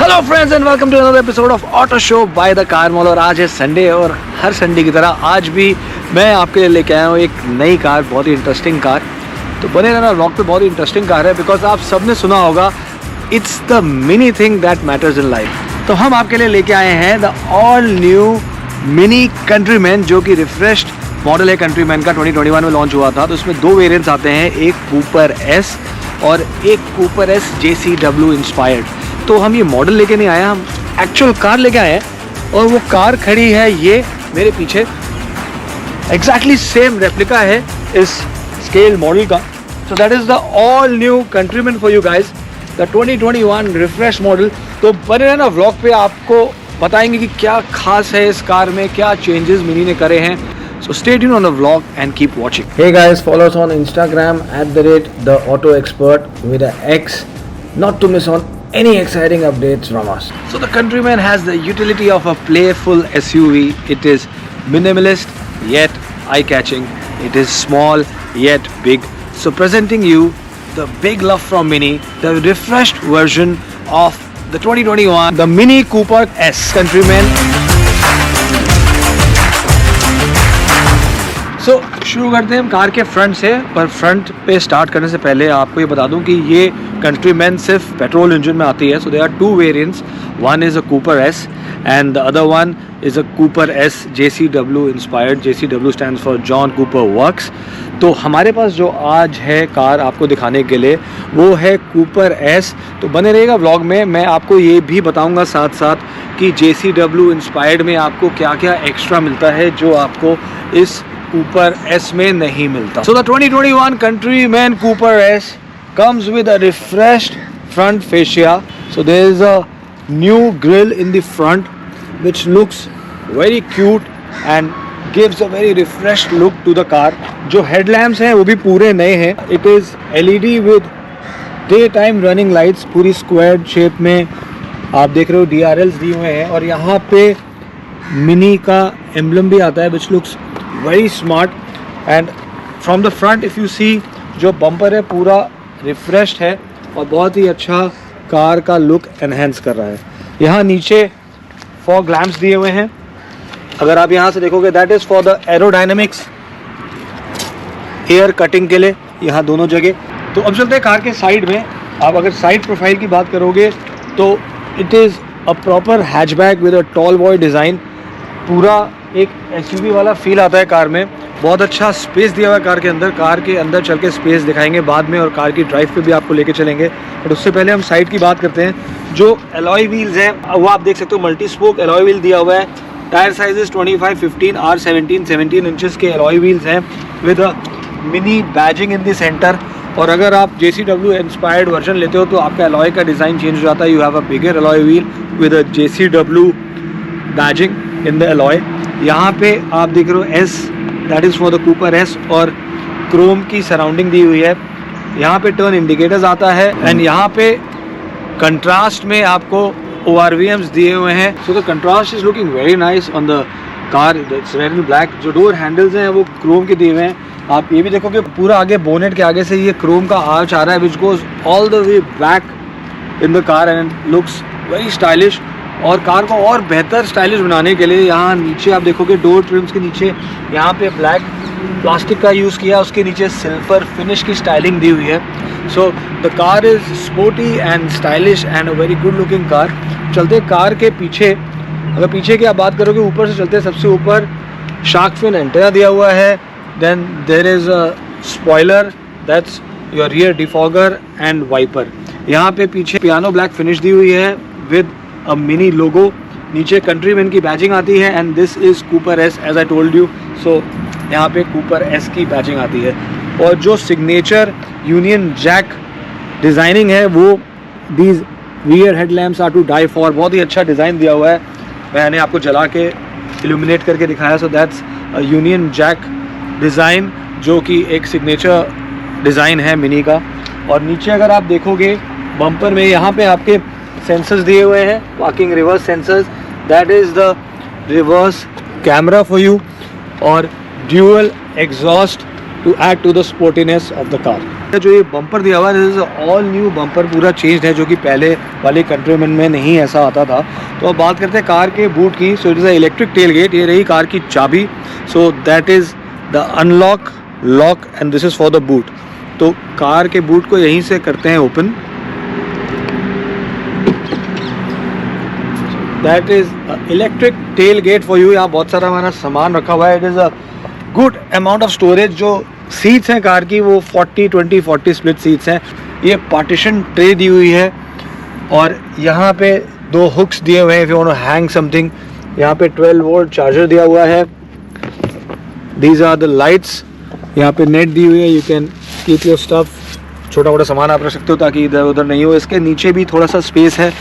Hello friends and welcome to another episode of auto show by the car mall. और आज है Sunday और हर Sunday की तरह आज भी मैं आपके लिए लेके आया हूँ एक नई कार, बहुत ही इंटरेस्टिंग कार। तो बने रहना व्लॉग पे, बहुत ही इंटरेस्टिंग कार है बिकॉज आप सबने सुना होगा it's the mini thing that matters in life. तो हम आपके लिए लेके आए हैं the all new mini countryman, जो कि रिफ्रेश्ड मॉडल है कंट्रीमैन का। 2021 में लॉन्च हुआ था। तो इसमें दो वेरिएंट्स आते हैं, एक कूपर एस और एक कूपर एस JCW इंस्पायर्ड। तो हम ये मॉडल लेके नहीं आए, हम एक्चुअल कार लेके आए हैं। और वो कार खड़ी है ये मेरे पीछे, एग्जैक्टली सेम रेप्लिका है इस स्केल मॉडल का। So that is the all new countryman for you guys, the 2021 refresh model. तो बने रहना व्लॉग पे, आपको बताएंगे कि क्या खास है इस कार में, क्या चेंजेस मिनी ने करे हैं। So stay tuned on the vlog and keep watching. Hey guys, follow us on Instagram @theAutoExpert with an X, not to miss on any exciting updates from us. So the Countryman has the utility of a playful SUV. It is minimalist yet eye-catching. It is small yet big. So presenting you the big love from Mini, the refreshed version of the 2021, the Mini Cooper S Countryman. सो शुरू करते हैं हम car के front से। पर front पे start करने से पहले आपको ये बता दूं कि ये कंट्रीमैन सिर्फ पेट्रोल इंजन में आती है। So they are two variants, one is a Cooper S and the other one is a Cooper S JCW inspired. JCW stands for John Cooper Works. तो हमारे पास जो आज है कार आपको दिखाने के लिए वो है कूपर एस। तो बने रहेगा व्लॉग में, मैं आपको ये भी बताऊंगा साथ साथ कि JCW इंस्पायर्ड में आपको क्या क्या एक्स्ट्रा मिलता है जो आपको इस कूपर एस में नहीं मिलता। So the 2021 Countryman Cooper S comes with a refreshed front fascia. So there is a new grille in the front which looks very cute and gives a very refreshed look to the car. जो headlamps हैं वो भी पूरे नए हैं। It is LED with daytime running lights, पूरी squared shape में आप देख रहे हो, DRLs दिए हुए हैं। और यहाँ पे मिनी का एम्बलम भी आता है which looks very smart and from the front if you see जो बम्पर है पूरा रिफ्रेश्ड है और बहुत ही अच्छा कार का लुक एनहेंस कर रहा है। यहाँ नीचे फॉग लैम्प्स दिए हुए हैं, अगर आप यहाँ से देखोगे that is for the aerodynamics, air cutting के लिए यहाँ दोनों जगह। तो अब चलते हैं कार के साइड में। आप अगर साइड प्रोफाइल की बात करोगे तो it is a proper hatchback with a tall boy design. पूरा एक SUV वाला फील आता है कार में, बहुत अच्छा स्पेस दिया हुआ है कार के अंदर। कार के अंदर चल के स्पेस दिखाएंगे बाद में और कार की ड्राइव पे भी आपको लेके चलेंगे। बट उससे पहले हम साइड की बात करते हैं। जो एलॉय व्हील्स हैं वो आप देख सकते हो, मल्टी स्पोक एलॉय व्हील दिया हुआ है। टायर साइजेस 25, 15, R17, 17 इंचेस के एलॉय व्हील्स हैं with a mini badging in the centre. और अगर आप JCW इंस्पायर्ड वर्जन लेते हो तो आपका एलॉय का डिज़ाइन चेंज हो जाता है। You have a bigger alloy wheel with a JCW badging in the alloy. यहाँ पे आप देख रहे हो S, that is for the Cooper S, और क्रोम की सराउंडिंग दी हुई है। यहाँ पे टर्न इंडिकेटर्स आता है एंड यहाँ पे कंट्रास्ट में आपको ORVMs दिए हुए हैं। So the contrast is looking very nice on the car, it's red and black. जो डोर हैंडल्स हैं वो क्रोम के दिए हुए हैं। आप ये भी देखोगे पूरा आगे बोनेट के आगे से ये क्रोम का आर्च आ रहा है which goes all the way back in the car and looks very stylish. और कार को और बेहतर स्टाइलिश बनाने के लिए यहाँ नीचे आप देखोगे डोर ट्रिम्स के नीचे यहाँ पे ब्लैक प्लास्टिक का यूज़ किया, उसके नीचे सिल्वर फिनिश की स्टाइलिंग दी हुई है। So the car is sporty and stylish and a very good looking car. चलते कार के पीछे, अगर पीछे की आप बात करोगे ऊपर से चलते, सबसे ऊपर शार्क फिन एंटेना दिया हुआ है। Then there is a spoiler, that's your rear defogger and wiper. यहाँ पे पीछे पियानो ब्लैक फिनिश दी हुई है विद अ मिनी लोगो। नीचे कंट्रीमैन की बैजिंग आती है and this is Cooper S as I told you. So यहाँ पे कूपर एस की बैजिंग आती है। और जो सिग्नेचर यूनियन जैक डिज़ाइनिंग है वो these rear headlamps are to die for. बहुत ही अच्छा डिज़ाइन दिया हुआ है, मैंने आपको जला के इल्यूमिनेट करके दिखाया। So that's union jack design जो कि एक सिग्नेचर डिज़ाइन है मिनी का। और नीचे अगर आप देखोगे बम्पर में यहाँ पे आपके सेंसर्स दिए हुए हैं, parking reverse sensors, that is the reverse camera for you, और dual exhaust to add to the sportiness of the car. जो ये बम्पर दिया हुआ है, this is all new bumper, पूरा चेंज है, जो कि पहले वाले कंट्रीमैन में नहीं ऐसा आता था। तो अब बात करते हैं कार के बूट की। So it is a electric tell gate, ये रही कार की चाबी। So that is the unlock, lock and this is for the boot. तो कार के बूट को यहीं से करते हैं open. That is electric tell gate for you. यहाँ बहुत सारा हमारा सामान रखा हुआ है। It is a good amount of storage. जो सीट्स हैं कार की वो 40-20-40 स्प्लिट सीट्स हैं। ये पार्टीशन ट्रे दी हुई है और यहाँ पे 2 हुक्स दिए हुए हैं if you want to hang something. यहाँ पे 12 वोल्ट चार्जर दिया हुआ है। These are the lights. यहाँ पे नेट दी हुई है, you can keep your stuff, छोटा मोटा सामान आप रख सकते हो ताकि इधर उधर नहीं हो। इसके नीचे भी थोड़ा सा स्पेस है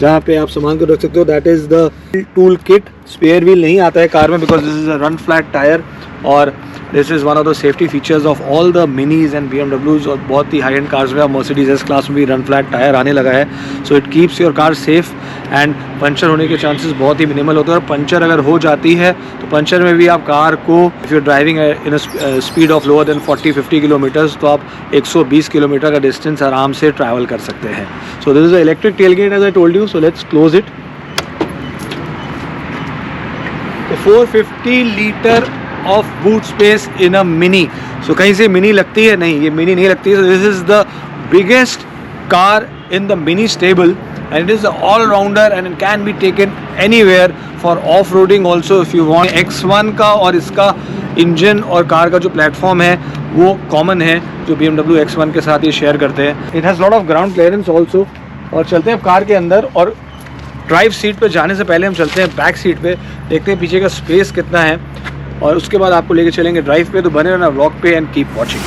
जहाँ पे आप सामान को रख सकते हो। That is the tool kit. Spare wheel नहीं आता है कार में because this is a run flat tyre और this is one of the safety features of all the Minis and BMWs और बहुत ही हाई एंड कार्स में, Mercedes S class में भी रन फ्लैट टायर आने लगा है। So it keeps your car safe and puncture होने के चांसेस बहुत ही मिनिमल होते हैं। और पंचर अगर हो जाती है तो पंचर में भी आप कार को, if you driving in a speed of lower than 40-50 kilometres, तो आप 120 किलोमीटर का डिस्टेंस आराम से ट्रैवल कर सकते हैं। So this is a electric tell gate as I told you. So let's close it. 450 litre of boot space in a Mini. So कहीं से मिनी लगती है, नहीं, ये मिनी नहीं लगती है। This is the biggest car in the mini stable and it is all rounder and it can be taken anywhere for off roading also if you want. X1 का और इसका इंजन और कार का जो platform है वो common है, जो BMW X1 के साथ ये शेयर करते हैं। It has lot of ground clearance also. और चलते हैं कार के अंदर और ड्राइव सीट पे जाने से पहले हम चलते हैं बैक सीट पे, देखते हैं पीछे का स्पेस कितना है और उसके बाद आपको लेके चलेंगे ड्राइव पे। तो बने रहना व्लॉग पे एंड कीप वॉचिंग।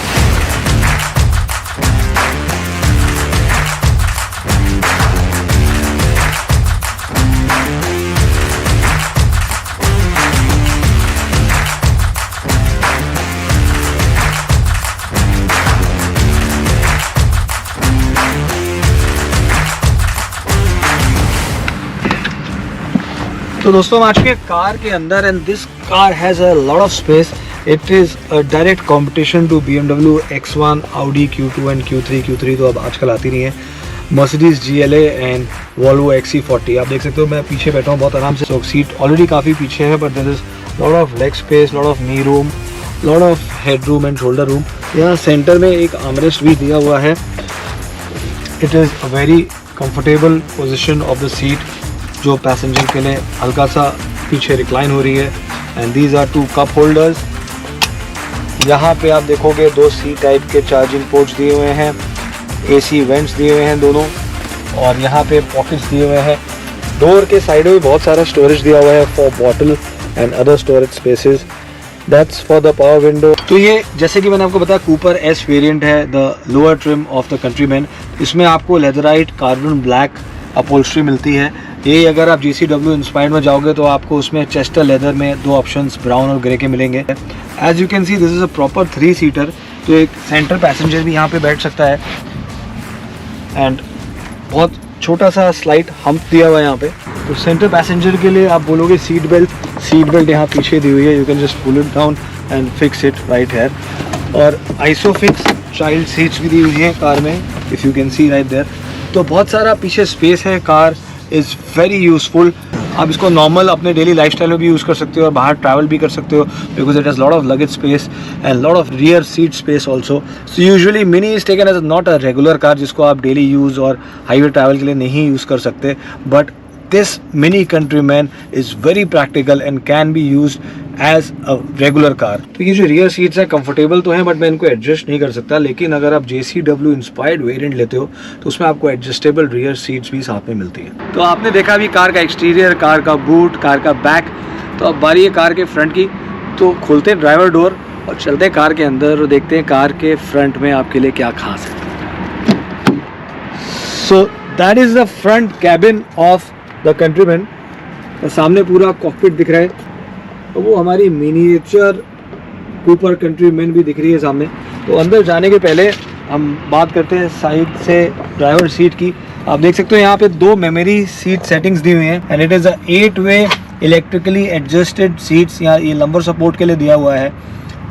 तो दोस्तों हम आ चुके हैं कार के अंदर and this car has a lot of space. It is a direct competition to BMW X1, Audi Q2 and Q3 तो अब आजकल आती नहीं है, Mercedes GLA and Volvo XC40। आप देख सकते हो मैं पीछे बैठा हूँ बहुत आराम से। तो सीट ऑलरेडी काफ़ी पीछे है but there is lot of leg space, lot of knee room, lot of head room and shoulder room. यहाँ सेंटर में एक आर्मरेस्ट भी दिया हुआ है। It is a very comfortable position of the seat, जो पैसेंजर के लिए हल्का सा पीछे रिक्लाइन हो रही है। And these are 2 cup holders. यहाँ पे आप देखोगे 2 C टाइप के चार्जिंग पोर्ट्स दिए हुए हैं, AC वेंट्स दिए हुए हैं दोनों, और यहाँ पे पॉकेट्स दिए हुए हैं। डोर के साइड में बहुत सारा स्टोरेज दिया हुआ है for bottle and other storage spaces. That's for the power window. तो ये जैसे कि मैंने आपको बताया कूपर S वेरिएंट है, the lower trim of the countryman. इसमें आपको लेदराइट कार्बन ब्लैक अपहोल्स्ट्री मिलती है। ये अगर आप GCW इंस्पायर्ड में जाओगे तो आपको उसमें चेस्टर लेदर में 2 ऑप्शंस ब्राउन और ग्रे के मिलेंगे। As you can see this is a proper 3 seater. तो एक सेंटर पैसेंजर भी यहाँ पे बैठ सकता है एंड बहुत छोटा सा स्लाइट हम्प दिया हुआ है यहाँ पे। तो सेंटर पैसेंजर के लिए आप बोलोगे सीट बेल्ट यहाँ पीछे दी हुई है, you can just pull it down and fix it right here. और आइसोफिक्स चाइल्ड सीट्स भी दी हुई हैं कार में, if you can see right there. तो बहुत सारा पीछे स्पेस है। Car is very useful. आप इसको नॉर्मल अपने डेली लाइफस्टाइल में भी यूज़ कर सकते हो और बाहर ट्रैवल भी कर सकते हो because it has lot of luggage space and lot of rear seat space also. So usually mini is taken as not a regular car जिसको आप डेली यूज़ और हाईवे ट्रैवल के लिए नहीं यूज़ कर सकते, but this mini Countryman is very practical and can be used as a regular car। तो ये जो रियर सीट्स हैं कंफर्टेबल तो हैं बट मैं इनको एडजस्ट नहीं कर सकता, लेकिन अगर आप JCW इंस्पायर्ड वेरिएंट लेते हो तो उसमें आपको एडजस्टेबल रियर सीट्स भी साथ में मिलती है। तो आपने देखा अभी कार का एक्सटीरियर, कार का बूट, कार का बैक। तो अब बारी है कार के फ्रंट की। तो खोलते हैं ड्राइवर डोर और चलते हैं कार के अंदर और देखते हैं कार के फ्रंट में आपके लिए क्या खास है। सो that is the front cabin of the countryman. सामने पूरा कॉकपिट दिख रहा है, तो वो हमारी मिनिएचर कूपर कंट्रीमैन भी दिख रही है सामने। तो अंदर जाने के पहले हम बात करते हैं साइड से ड्राइवर सीट की। आप देख सकते हो यहाँ पे 2 मेमोरी सीट सेटिंग्स दी हुई हैं एंड इट इज़ अ 8-वे इलेक्ट्रिकली एडजस्टेड सीट्स। यहाँ ये लंबर सपोर्ट के लिए दिया हुआ है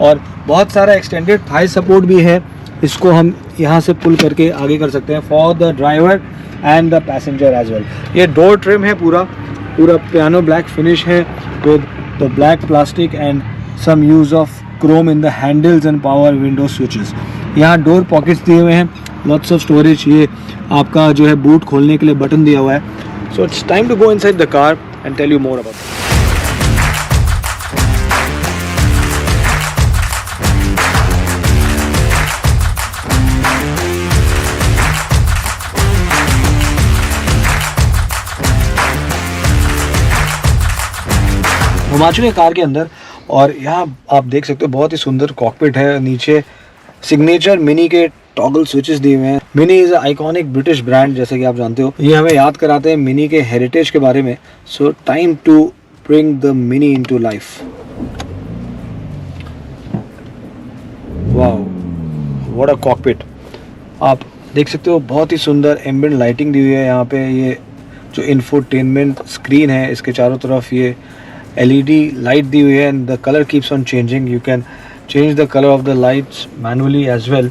और बहुत सारा एक्सटेंडेड थाई सपोर्ट भी है इसको हम यहाँ से पुल करके आगे कर सकते हैं for the driver and the passenger as well. ये डोर ट्रिम है, पूरा पियानो ब्लैक फिनिश है with the black plastic and some use of chrome in the handles and power window switches. यहाँ डोर पॉकेट्स दिए हुए हैं, lots of storage. ये आपका जो है बूट खोलने के लिए बटन दिया हुआ है। So it's time to go inside the car and tell you more about. हम आ चुके हैं कार के अंदर और यहाँ आप देख सकते हो बहुत ही सुंदर कॉकपिट है। नीचे सिग्नेचर मिनी के टॉगल स्विचेस दिए हुए हैं। Mini is iconic British brand, जैसे कि आप जानते हो। ये हमें याद कराते हैं मिनी के हेरिटेज के बारे में। So time to bring the mini into life. Wow, what a cockpit. आप देख सकते हो बहुत ही सुंदर एम्बिएंट लाइटिंग दी हुई है यहाँ पे। ये जो इंफोटेनमेंट स्क्रीन है, इसके चारों तरफ ये LED लाइट दी हुई है and the colour keeps on changing. You can change the colour of the lights manually as well.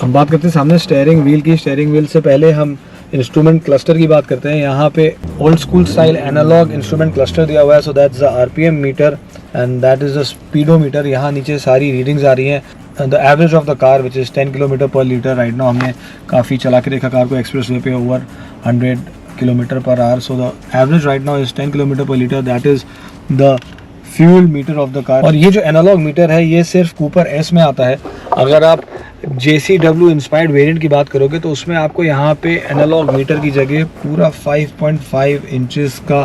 हम बात करते हैं सामने स्टीयरिंग व्हील की। स्टीयरिंग व्हील से पहले हम इंस्ट्रूमेंट क्लस्टर की बात करते हैं। यहाँ पे old school style analogue instrument cluster दिया हुआ है। So that's the RPM meter and that is the speedometer. यहाँ नीचे सारी रीडिंग्स आ रही हैं। The average of the car which is 10 kilometre per litre. Right now हमने काफ़ी चला के देखा कार को एक्सप्रेस वे पे, over 100 kilometre per hour. So the average right now is 10 kilometre per litre. That is the fuel meter of the car. और ये जो एनालॉग मीटर है ये सिर्फ कूपर S में आता है। अगर आप JCW इंस्पायर्ड वेरिएंट की बात करोगे तो उसमें आपको यहाँ पे एनालॉग मीटर की जगह पूरा 5.5 इंचेस का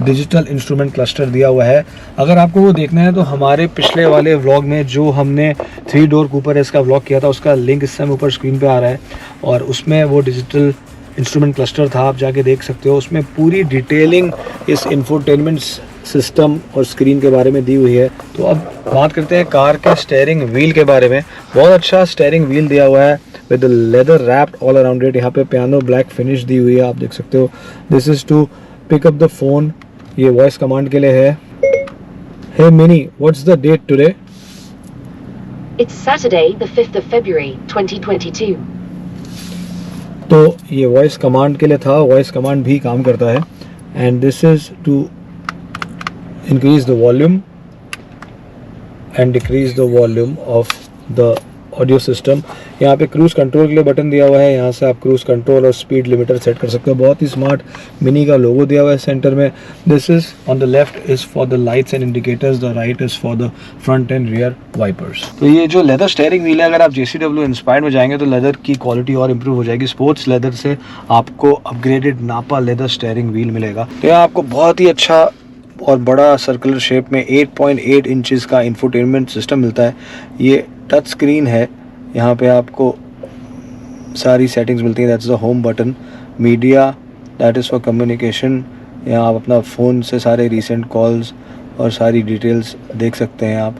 डिजिटल इंस्ट्रूमेंट क्लस्टर दिया हुआ है। अगर आपको वो देखना है तो हमारे पिछले वाले व्लॉग में जो हमने 3 डोर कूपर S का व्लॉग किया था, उसका लिंक इस समय ऊपर स्क्रीन पे आ रहा है और उसमें वो डिजिटल इंस्ट्रूमेंट क्लस्टर था, आप जाके देख सकते हो। उसमें पूरी डिटेलिंग इस इंफोटेनमेंट सिस्टम और स्क्रीन के बारे में दी हुई है। तो अब बात करते हैं कार के स्टीयरिंग व्हील के बारे में। बहुत अच्छा स्टीयरिंग व्हील दिया हुआ है with leather wrapped all around it. यहाँ पे पियानो ब्लैक फिनिश दी हुई है, आप देख सकते हो। This is to pick up the phone, ये वॉइस कमांड के लिए है। Hey Mini, what's the date today? It's Saturday, the 5th of February, 2022. तो ये वॉइस कमांड के लिए था, वॉइस कमांड भी काम करता है। And this is to increase the volume and decrease the volume of the audio system। यहाँ पे क्रूज कंट्रोल के लिए बटन दिया हुआ है। यहाँ से आप क्रूज कंट्रोल और स्पीड लिमिटर सेट कर सकते हो। बहुत ही स्मार्ट मिनी का लोगो दिया हुआ है सेंटर में। This is on the left is for the lights and indicators, the right is for the front and rear wipers. तो ये जो लेदर स्टीयरिंग व्हील है, अगर आप JCW इंस्पायर्ड में जाएंगे तो लेदर की क्वालिटी और इम्प्रूव हो जाएगी। स्पोर्ट्स लेदर से आपको अपग्रेडेड नापा लेदर स्टीयरिंग व्हील मिलेगा। तो यहाँ आपको बहुत ही अच्छा और बड़ा सर्कुलर शेप में 8.8 इंचेस का इंफोटेनमेंट सिस्टम मिलता है। ये टच स्क्रीन है, यहाँ पे आपको सारी सेटिंग्स मिलती हैं। That's the home button. Media, that is for communication. यहाँ आप अपना फ़ोन से सारे रीसेंट कॉल्स और सारी डिटेल्स देख सकते हैं आप।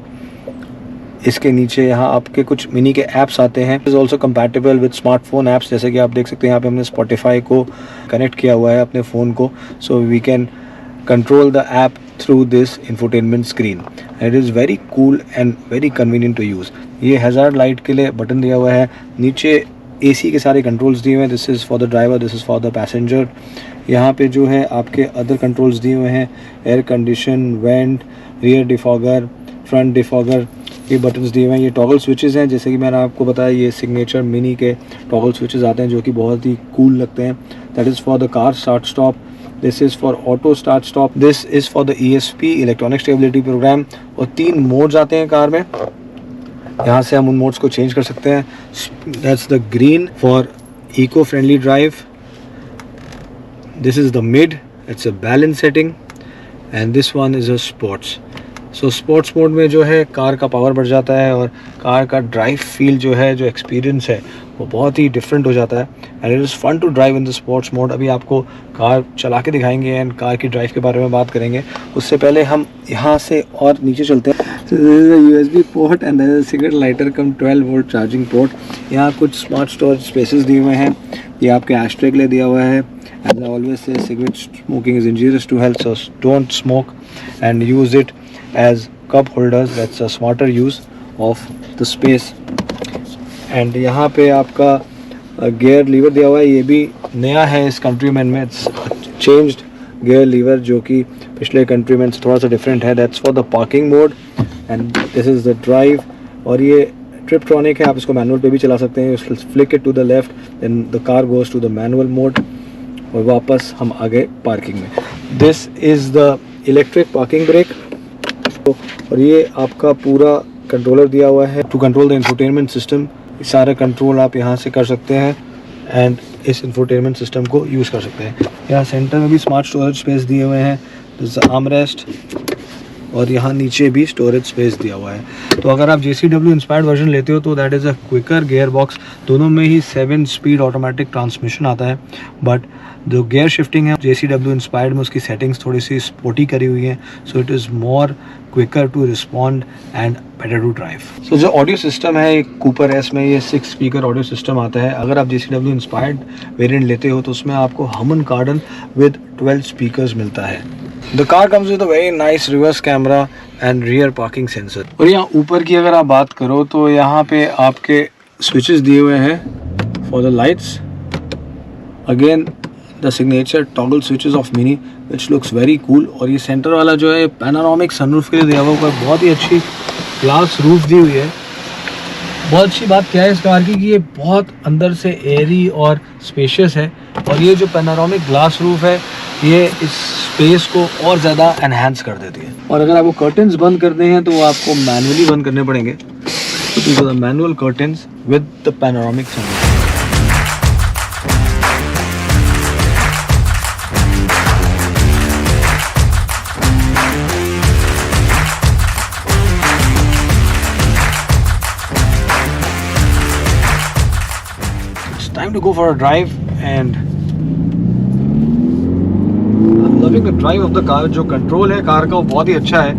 इसके नीचे यहाँ आपके कुछ मिनी के ऐप्स आते हैं। Is also compatible with smartphone apps, जैसे कि आप देख सकते हैं यहाँ पे हमने Spotify को कनेक्ट किया हुआ है अपने फ़ोन को। So we can control the app through this infotainment screen. It is very cool and very convenient to use. ये हैज़ार्ड लाइट के लिए बटन दिया हुआ है। नीचे AC के सारे कंट्रोल्स दिए हुए हैं। This is for the driver, this is for the passenger. यहाँ पे जो है आपके अदर कंट्रोल्स दिए हुए हैं, air condition, went, rear defogger, front defogger, ये बटन्स दिए हुए हैं। ये टॉगल स्विचेस हैं, जैसे कि मैंने आपको बताया ये सिग्नेचर मिनी के टॉगल स्विचेस आते हैं जो कि बहुत ही कूल लगते हैं। That is for the car start stop. This is for auto start stop. This is for the ESP electronic stability program। और 3 मोड्स आते हैं कार में। यहाँ से हम उन मोड्स को चेंज कर सकते हैं। That's the green for eco friendly drive। This is the mid, it's a balance setting and this one is a sports। So sports mode में जो है कार का पावर बढ़ जाता है और कार का ड्राइव फील जो है, जो एक्सपीरियंस है वो बहुत ही डिफरेंट हो जाता है। And it is fun to drive in the sports mode. अभी आपको कार चला के दिखाएंगे एंड कार की ड्राइव के बारे में बात करेंगे। उससे पहले हम यहाँ से और नीचे चलते हैं। USB port and cigarette lighter come 12 volt charging port. यहाँ कुछ स्मार्ट स्टोरेज स्पेसेस दिए हुए हैं। ये आपके एस्ट्रे के लिए दिया हुआ है। As I always say, cigarette smoking is injurious to health, so don't smoke and use it as cup holders। That's a smarter use of the space। And यहाँ पे आपका गियर लीवर दिया हुआ है, ये भी नया है इस कंट्रीमैन में. इट्स चेंज्ड गियर लीवर जो कि पिछले कंट्रीमैन से थोड़ा सा डिफरेंट है. That's for the parking mode and this is the drive. और ये ट्रिपट्रॉनिक है, आप इसको मैनुअल पे भी चला सकते हैं. Flick it to the left, then the car goes to the manual mode और वापस हम आ गए पार्किंग में. This is the electric parking brake. और ये आपका पूरा कंट्रोलर दिया हुआ है to control the infotainment system. सारा कंट्रोल आप यहाँ से कर सकते हैं एंड इस इंफोटेनमेंट सिस्टम को यूज़ कर सकते हैं. यहाँ सेंटर में भी स्मार्ट स्टोरेज स्पेस दिए हुए हैं, आर्मरेस्ट, और यहाँ नीचे भी स्टोरेज स्पेस दिया हुआ है. तो अगर आप JCW इंस्पायर्ड वर्जन लेते हो तो that is a quicker gear box. दोनों में ही 7 स्पीड ऑटोमेटिक ट्रांसमिशन आता है, बट जो गियर शिफ्टिंग है JCW इंस्पायर्ड में उसकी सेटिंग्स थोड़ी सी स्पोर्टी करी हुई हैं. So it is more quicker to respond and better to drive. So जो ऑडियो सिस्टम है एक कूपर एस में, ये 6 स्पीकर ऑडियो सिस्टम आता है. अगर आप JCW इंस्पायर्ड वेरिएंट लेते हो तो उसमें आपको हमन कार्डन विद 12 स्पीकर्स मिलता है. The car comes with a very nice reverse camera and rear parking sensor. और यहाँ ऊपर की अगर आप बात करो तो यहाँ पे आपके switches दिए हुए हैं for the lights. Again the signature toggle switches of Mini which looks very cool. और ये सेंटर वाला जो है panoramic sunroof के लिए दिया हुआ है. बहुत ही अच्छी ग्लास रूफ दी हुई है. बहुत अच्छी बात क्या है इस कार की कि ये बहुत अंदर से एयरी और स्पेशियस है. और ये जो पैनोरामिक ग्लास रूफ है ये इस स्पेस को और ज़्यादा एनहांस कर देती है. और अगर आपको कर्टन्स बंद करने हैं तो वो आपको मैनुअली बंद करने पड़ेंगे. तो these are the manual curtains with the panoramic sunroof. It's time to go for a drive and I'm loving the drive of the car. जो कंट्रोल है कार का वो बहुत ही अच्छा है.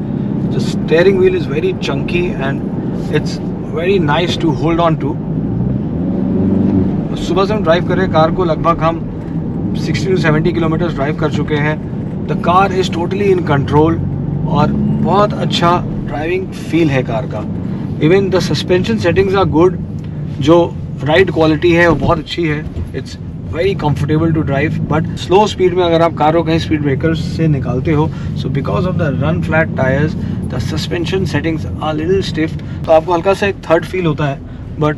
The steering wheel is very chunky and it's very nice to hold on to. सुबह से हम ड्राइव कर रहे हैं कार को, लगभग हम 60 to 70 किलोमीटर ड्राइव कर चुके हैं. The car is totally in control और बहुत अच्छा ड्राइविंग फील है कार का. Even the suspension settings are good. जो राइड क्वालिटी है वो बहुत अच्छी है. It's very comfortable to drive. But slow speed में अगर आप कार को कहीं स्पीड ब्रेकर्स से निकालते हो, so because of the run flat tyres the suspension settings are little stiff. तो आपको हल्का सा एक थर्ड फील होता है. But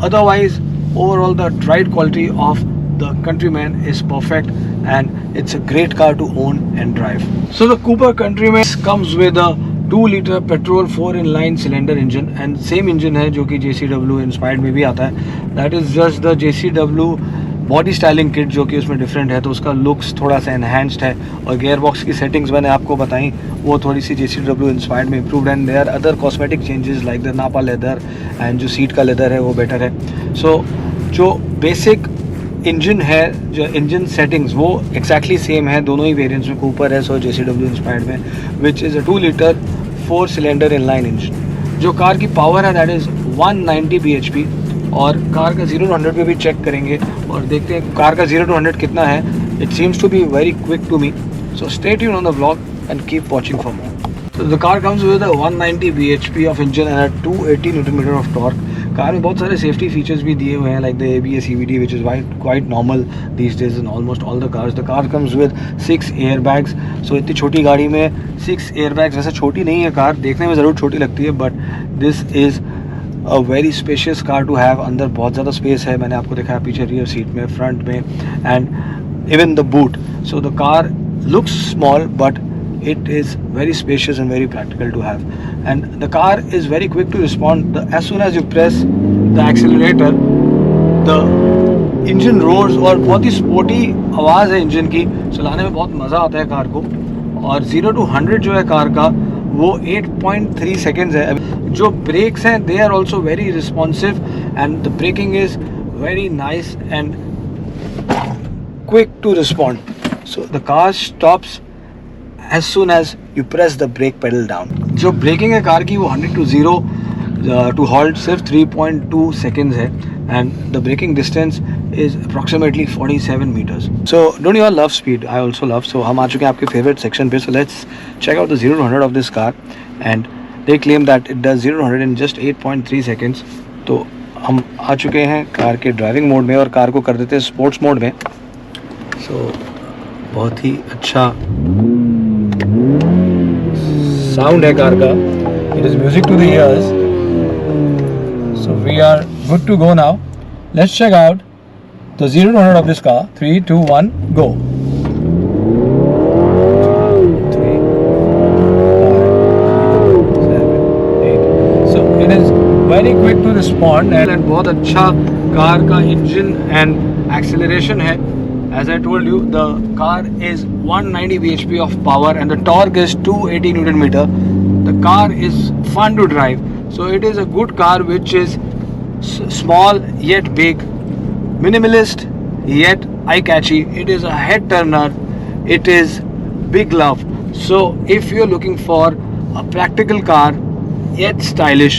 otherwise overall the ride quality of the Countryman is perfect and it's a great car to own and drive. So the Cooper Countryman comes with a 2-liter petrol 4-in-line cylinder engine and same engine है जो कि JCW inspired में भी आता है. That is just the JCW body styling kit जो कि उसमें डिफरेंट है, तो उसका लुक्स थोड़ा सा एनहांस्ड है. और गियर बॉक्स की सेटिंग्स मैंने आपको बताई वो थोड़ी सी JCW इंस्पायर्ड में improved and there other cosmetic changes like the napa leather एंड जो सीट का लेदर है वो बेटर है. सो जो बेसिक इंजन है, जो इंजन सेटिंग्स वो एक्जैक्टली सेम है दोनों ही वेरिएंट्स में, कूपर एस और JCW इंस्पायर्ड में, which is a 2-liter 4-cylinder inline engine. जो कार की पावर है दैट इज़ 190 bhp. और कार का 0 to 100 पे भी चेक करेंगे और देखते हैं कार का 0 to 100 कितना है. It seems to be very quick to me. So stay tuned on the vlog and keep watching for more. So the car comes with a 190 bhp of engine and a 280 Nm of torque. Car में बहुत सारे safety features भी दिए हुए हैं like the ABS EBD which is quite normal these days in almost all the cars. The car comes with 6 airbags. So इतनी छोटी गाड़ी में 6 airbags, वैसे छोटी नहीं है कार, देखने में ज़रूर छोटी लगती है, but this is a very spacious car to have. अंदर बहुत ज़्यादा स्पेस है, मैंने आपको दिखाया पीछे रियर सीट में, फ्रंट में, and even the boot. So the car looks small but it is very spacious and very practical to have. And the car is very quick to respond. As soon as you press the accelerator, the engine roars और बहुत ही sporty आवाज़ है engine की. चलाने में बहुत मज़ा आता है कार को. और 0 to 100 जो है कार का वो 8.3 seconds है. जो ब्रेक्स हैं they are also very responsive and the braking is very nice and quick to respond. So the car stops as soon as you press the brake pedal down. जो breaking है car की वो 100 to 0 to halt सिर्फ 3.2 seconds है and the braking distance is approximately 47 meters. So don't you all love speed? I also love. So हम आ चुके हैं आपके favorite section पे. So let's check out the 0 to 100 of this car and they claim that it does 0 to 100 in just 8.3 seconds. तो हम आ चुके हैं कार के ड्राइविंग मोड में और कार को कर देते हैं स्पोर्ट्स मोड में। सो बहुत ही अच्छा साउंड है कार का, it is music to the ears. So we are good to go now, let's check out the 0 to 100 of this car. 3, 2, 1, go. 3, 5, 6, 7, 8. So it is very quick to respond and बहुत अच्छा car का engine and acceleration है। As I told you, the car is 190 bhp of power and the torque is 280 Newton meter. The car is fun to drive. So it is a good car which is small yet big, minimalist yet eye-catchy. It is a head turner. It is big love. So if you're looking for a practical car yet stylish,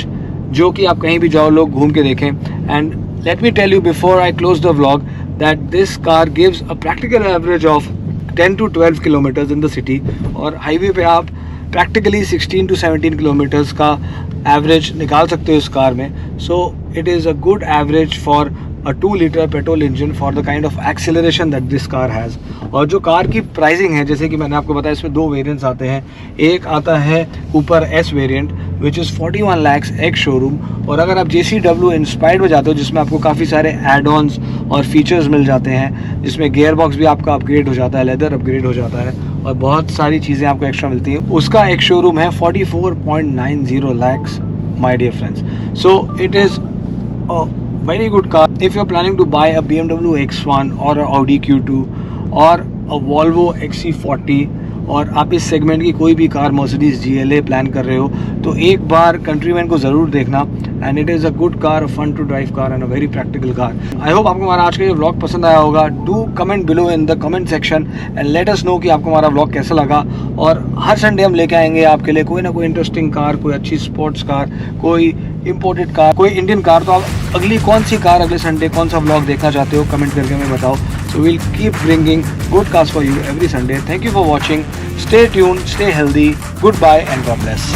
जो कि आप कहीं भी जाओ लोग घूम के देखें, and let me tell you before I close the vlog that this car gives a practical average of 10 to 12 kilometers in the city, और हाईवे पे आप practically 16 to 17 kilometers का एवरेज निकाल सकते हो इस कार में। सो it is a good average for a 2 liter petrol engine for the kind of acceleration that this car has. और जो कार की प्राइसिंग है, जैसे कि मैंने आपको बताया, इसमें 2 वेरिएंट्स आते हैं। एक आता है Cooper S variant which is 41 lakhs ex showroom, और अगर आप JCW इंस्पायर्ड में जाते हो जिसमें आपको काफ़ी सारे एड ऑन्स और फीचर्स मिल जाते हैं, जिसमें गियर बॉक्स भी आपका अपग्रेड हो जाता है, लेदर अपग्रेड हो जाता है और बहुत सारी चीज़ें आपको एक्स्ट्रा मिलती हैं, उसका एक शोरूम है 44.90 lakhs my dear friends. So it is a very good car if you're planning to buy a BMW X1 or a Audi Q2 or a Volvo XC40, और आप इस सेगमेंट की कोई भी कार Mercedes GLA प्लान कर रहे हो तो एक बार कंट्रीमैन को ज़रूर देखना। And it is a good car, fun to drive car and a very practical car. I hope आपको हमारा आज का ये व्लॉग पसंद आया होगा। Do comment below in the comment section and let us know कि आपको हमारा व्लॉग कैसा लगा। और हर संडे हम लेके आएंगे आपके लिए कोई ना कोई इंटरेस्टिंग कार, कोई अच्छी स्पोर्ट्स कार, कोई इंपोर्टेड कार, कोई इंडियन कार। तो आप अगली कौन सी कार अगले संडे कौन सा व्लॉग देखना चाहते हो कमेंट करके हमें बताओ। So we'll keep bringing good cars for you every Sunday. Thank you for watching. Stay tuned, stay healthy. Goodbye and God bless.